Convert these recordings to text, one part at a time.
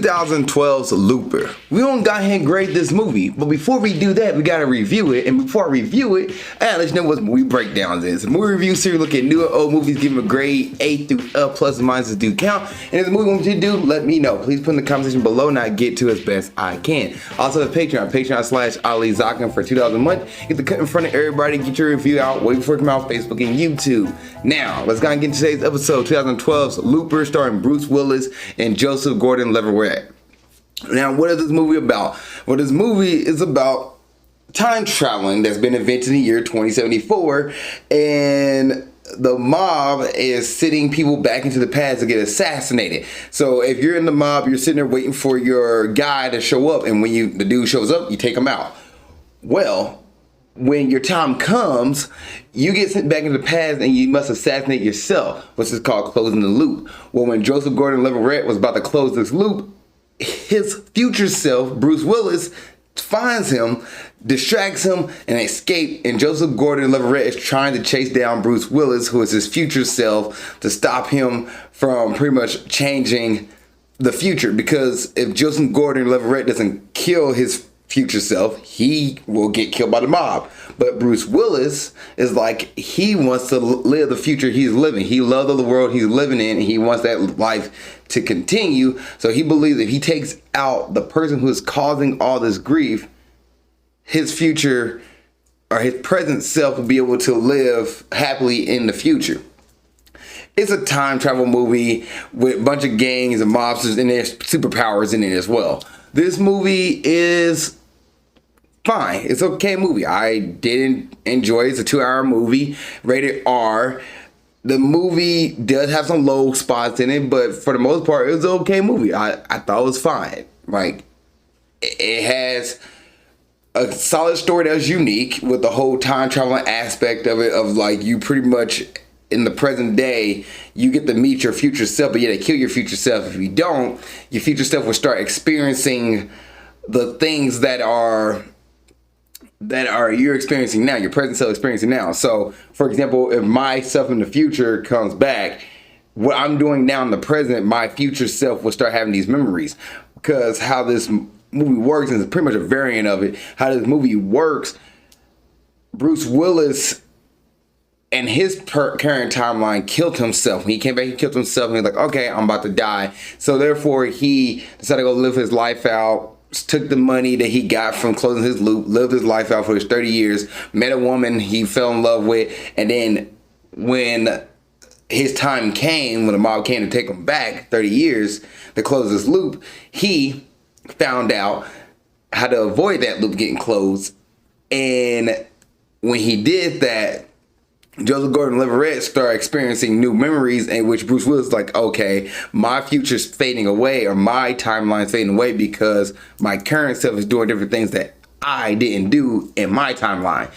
2012's Looper. We don't got here and grade this movie, but before we do that, we gotta review it. And before I review it, I gotta let you know what movie breakdowns is. Movie review series look at new and old movies, give them a grade A through F, plus and minuses do count. And if the movie wants you to do, let me know. Please put in the comment section below and I get to as best I can. Also, the Patreon.com/Ali Zakka for $2 a month. Get the cut in front of everybody, get your review out, wait before it comes out on Facebook and YouTube. Now, let's go and get into today's episode, 2012's Looper, starring Bruce Willis and Joseph Gordon-Levitt. Now, what is this movie about? Well, this movie is about time traveling that's been invented in the year 2074, and the mob is sending people back into the past to get assassinated. So if you're in the mob, you're sitting there waiting for your guy to show up, and when the dude shows up, you take him out. Well, when your time comes, you get sent back into the past and you must assassinate yourself, which is called closing the loop. Well, when Joseph Gordon-Levitt was about to close this loop, his future self, Bruce Willis, finds him, distracts him, and escapes. And Joseph Gordon-Levitt is trying to chase down Bruce Willis, who is his future self, to stop him from pretty much changing the future. Because if Joseph Gordon-Levitt doesn't kill his future self, he will get killed by the mob. But Bruce Willis is like, he wants to live the future he's living. He loves the world he's living in, and he wants that life to continue. So he believes if he takes out the person who is causing all this grief, his future or his present self will be able to live happily in the future. It's a time travel movie with a bunch of gangs and mobsters, and there's superpowers in it as well. This movie is fine. It's an okay movie. I didn't enjoy it. It's a 2-hour movie, rated R. The movie does have some low spots in it, but for the most part, it was an okay movie. I thought it was fine. Like, it has a solid story that was unique with the whole time traveling aspect of it, of like, you pretty much in the present day, you get to meet your future self, but yeah, they kill your future self. If you don't, your future self will start experiencing the things that are you're experiencing now, your present self experiencing now. So, for example, if myself in the future comes back, what I'm doing now in the present, my future self will start having these memories. Because how this movie works, and it's pretty much a variant of it, how this movie works, Bruce Willis and his current timeline killed himself. When he came back, he killed himself, and he was like, okay, I'm about to die. So therefore, he decided to go live his life out, took the money that he got from closing his loop, lived his life out for his 30 years, met a woman he fell in love with, and then when his time came, when the mob came to take him back 30 years to close his loop, he found out how to avoid that loop getting closed. And when he did that, Joseph Gordon-Levitt started experiencing new memories, in which Bruce Willis was like, okay, my future's fading away, or my timeline's fading away, because my current self is doing different things that I didn't do in my timeline.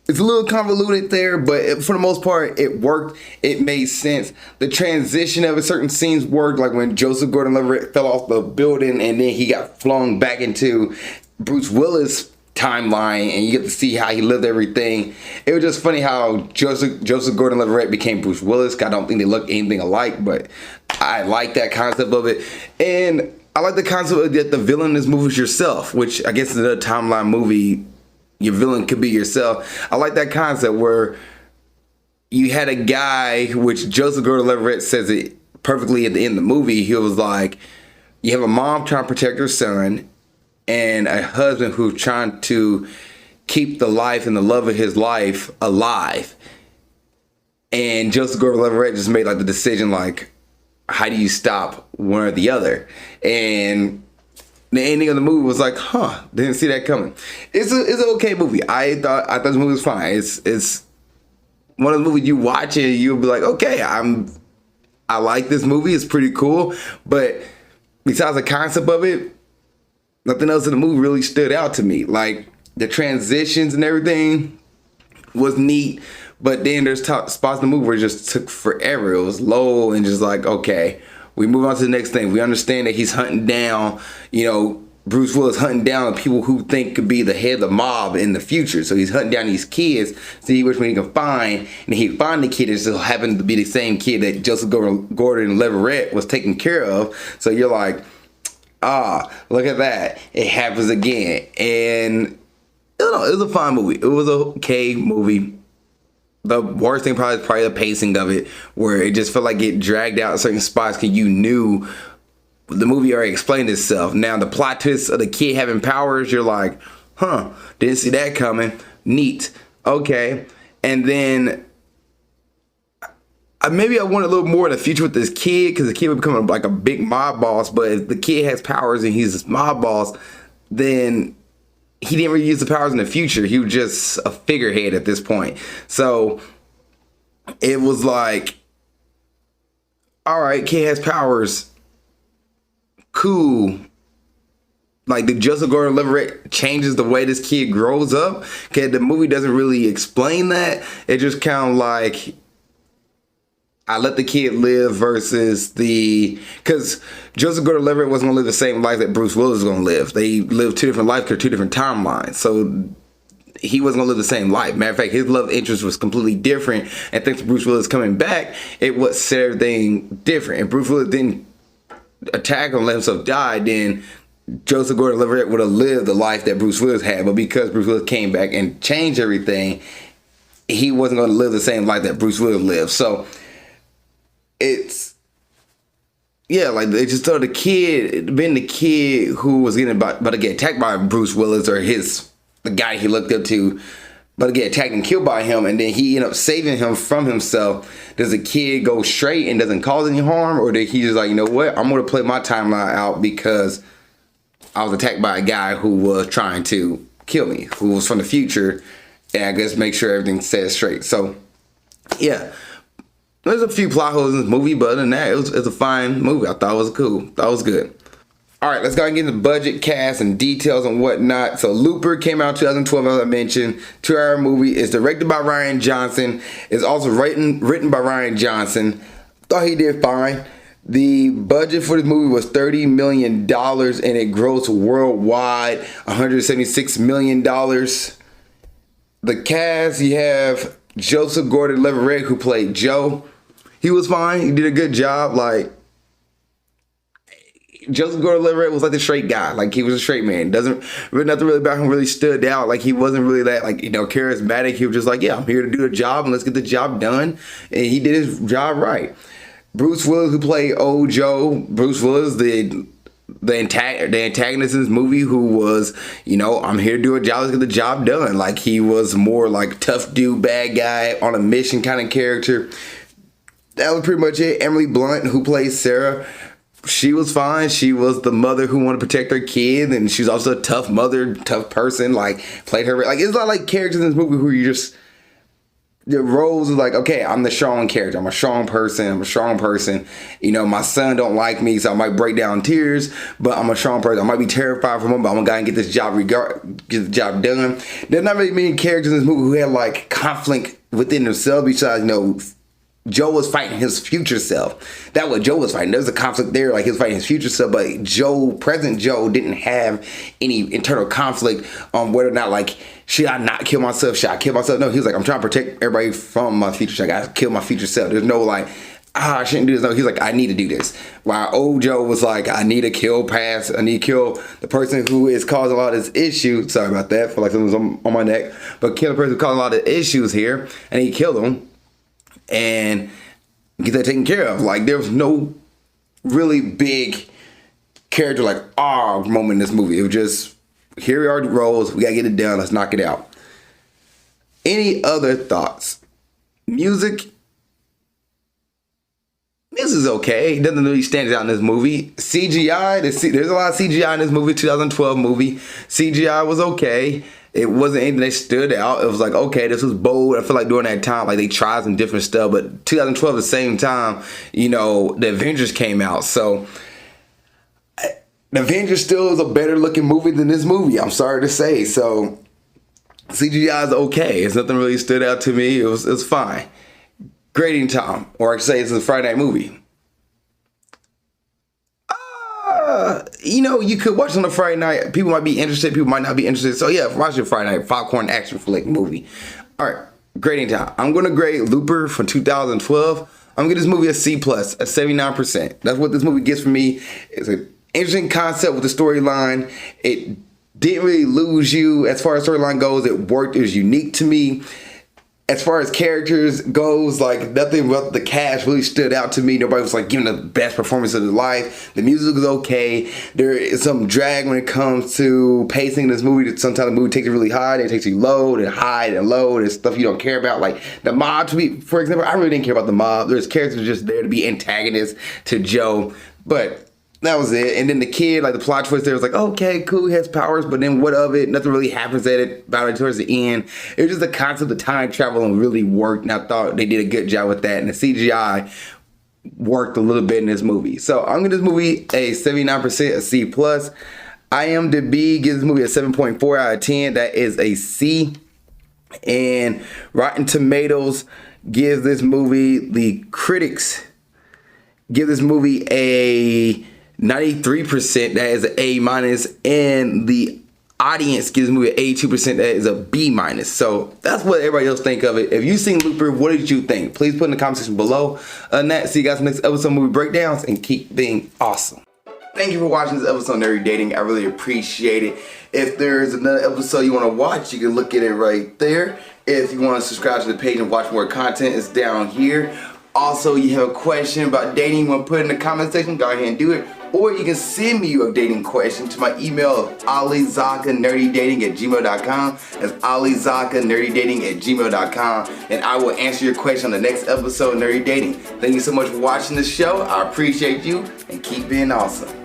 It's a little convoluted there, but for the most part, it worked. It made sense. The transition of certain scenes worked, like when Joseph Gordon-Levitt fell off the building and then he got flung back into Bruce Willis' timeline, and you get to see how he lived everything. It was just funny how Joseph Gordon-Levitt became Bruce Willis. I don't think they look anything alike, but I like that concept of it. And I like the concept of that the villain in this movie is yourself, which I guess is another timeline movie. Your villain could be yourself. I like that concept where you had a guy, which Joseph Gordon-Levitt says it perfectly at the end of the movie. He was like, you have a mom trying to protect her son, and a husband who's trying to keep the life and the love of his life alive. And Joseph Gordon-Levitt just made like the decision, like, how do you stop one or the other? And the ending of the movie was like, didn't see that coming. It's an okay movie. I thought this movie was fine. It's one of the movies you watch and you'll be like, okay, I like this movie. It's pretty cool. But besides the concept of it, nothing else in the movie really stood out to me. Like, the transitions and everything was neat, but then there's spots in the movie where it just took forever. It was low and just like, okay, we move on to the next thing. We understand that he's hunting down, Bruce Willis hunting down the people who think could be the head of the mob in the future. So he's hunting down these kids to see which one he can find. And he find the kid that just happened to be the same kid that Joseph Gordon-Levitt was taking care of. So you're like, Ah, look at that. It happens again. And I don't know, it was a fine movie. It was a okay movie. The worst thing probably is probably the pacing of it, where it just felt like it dragged out certain spots because you knew the movie already explained itself. Now the plot twist of the kid having powers, you're like, huh, didn't see that coming. Neat. Okay. And then maybe I want a little more in the future with this kid, because the kid would become like a big mob boss. But if the kid has powers and he's this mob boss, then he didn't really use the powers in the future. He was just a figurehead at this point. So it was like, all right, kid has powers. Cool. Like, the Joseph Gordon-Levitt changes the way this kid grows up. Okay, the movie doesn't really explain that. It just kind of like, I let the kid live versus because Joseph Gordon-Levitt wasn't gonna live the same life that Bruce Willis was gonna live. They lived two different lives because two different timelines. So he wasn't gonna live the same life. Matter of fact, his love interest was completely different. And thanks to Bruce Willis coming back, it was set everything different. And Bruce Willis didn't attack him, let himself die, then Joseph Gordon-Levitt would have lived the life that Bruce Willis had. But because Bruce Willis came back and changed everything, he wasn't going to live the same life that Bruce Willis lived. So it's, yeah, like they just told the kid, being the kid who was getting about to get attacked by Bruce Willis, or the guy he looked up to, about to get attacked and killed by him, and then he ended up saving him from himself. Does the kid go straight and doesn't cause any harm, or did he just like, you know what, I'm going to play my timeline out because I was attacked by a guy who was trying to kill me, who was from the future, and I guess make sure everything's set straight. So, yeah. There's a few plot holes in this movie, but other than that, it was a fine movie. I thought it was cool. Thought it was good. All right, let's go and get into budget, cast, and details and whatnot. So, Looper came out 2012, as I mentioned. 2-hour movie. It's directed by Rian Johnson. It's also written by Rian Johnson. Thought he did fine. The budget for this movie was $30 million, and it grossed worldwide $176 million. The cast, you have Joseph Gordon-Levitt, who played Joe. He was fine. He did a good job. Like, Joseph Gordon-Levitt was like the straight guy. Like, he was a straight man. Nothing really about him really stood out. Like, he wasn't really that, like, charismatic. He was just like, yeah, I'm here to do a job, and let's get the job done. And he did his job right. Bruce Willis, who played old Joe. Bruce Willis, the antagonist in this movie, who was, I'm here to do a job, let's get the job done. Like, he was more like tough dude, bad guy, on a mission kind of character. That was pretty much it. Emily Blunt, who plays Sarah, she was fine. She was the mother who wanted to protect her kid, and she's also a tough mother, tough person, like, played her. Like, it's not like characters in this movie who you just, the roles is like, okay, I'm the strong character. I'm a strong person. My son don't like me, so I might break down in tears, but I'm a strong person. I might be terrified from him, but I'm gonna go and get the job done. There's not really many characters in this movie who had like conflict within themselves besides, Joe was fighting his future self. That's what Joe was fighting. There was a conflict there, like he was fighting his future self, but present Joe didn't have any internal conflict on whether or not, like, should I not kill myself? Should I kill myself? No, he was like, I'm trying to protect everybody from my future self. I gotta kill my future self. There's no like, I shouldn't do this. No, he's like, I need to do this. While old Joe was like, I need to kill the person who is causing a lot of this issue. Sorry about that. I feel like something was on my neck. But kill the person who's causing a lot of issues here, and he killed him and get that taken care of. Like, there was no really big character like moment in this movie. It was just, here are the roles, we gotta get it done, let's knock it out. Any other thoughts? Music is okay. It doesn't really stand out in this movie. CGI, there's a lot of CGI in this movie. 2012 movie. CGI was okay. It wasn't anything that stood out. It was like, okay, this was bold. I feel like during that time, like, they tried some different stuff. But 2012, at the same time, the Avengers came out. So The Avengers still is a better looking movie than this movie, I'm sorry to say. So CGI is okay. It's nothing really stood out to me. It was fine. Grading time, or I could say it's a Friday night movie. You could watch it on a Friday night. People might be interested, people might not be interested. So yeah, watch it Friday night, popcorn action flick movie. All right, grading time. I'm going to grade Looper from 2012. I'm going to give this movie a C+, a 79%. That's what this movie gets for me. It's a Interesting concept with the storyline. It didn't really lose you as far as storyline goes. It worked. It was unique to me. As far as characters goes, like nothing about the cast really stood out to me. Nobody was like giving the best performance of their life. The music was okay. There is some drag when it comes to pacing this movie. That sometimes the movie takes you really high, then it takes you low, then high, and low. There's stuff you don't care about. Like the mob, to me, for example, I really didn't care about the mob. There's characters just there to be antagonists to Joe, but that was it. And then the kid, like the plot twist there was like, okay, cool, he has powers, but then what of it? Nothing really happens about it towards the end. It was just the concept of time travel and really worked, and I thought they did a good job with that. And the CGI worked a little bit in this movie. So I'm giving this movie a 79%, a C+. IMDb gives this movie a 7.4 out of 10. That is a C. And Rotten Tomatoes gives this movie, the critics give this movie a 93%, that is an A minus, and the audience gives the movie an 82%, that is a B minus. So that's what everybody else think of it. If you've seen Looper, what did you think? Please put in the comment section below. On that, see you guys in the next episode of Movie Breakdowns, and keep being awesome. Thank you for watching this episode of Nerdy Dating. I really appreciate it. If there's another episode you want to watch, you can look at it right there. If you want to subscribe to the page and watch more content, it's down here. Also, you have a question about dating, you want to put it in the comment section, go ahead and do it. Or you can send me your dating question to my email of alizakkanerdydating@gmail.com. That's alizakkanerdydating@gmail.com. And I will answer your question on the next episode of Nerdy Dating. Thank you so much for watching this show. I appreciate you, and keep being awesome.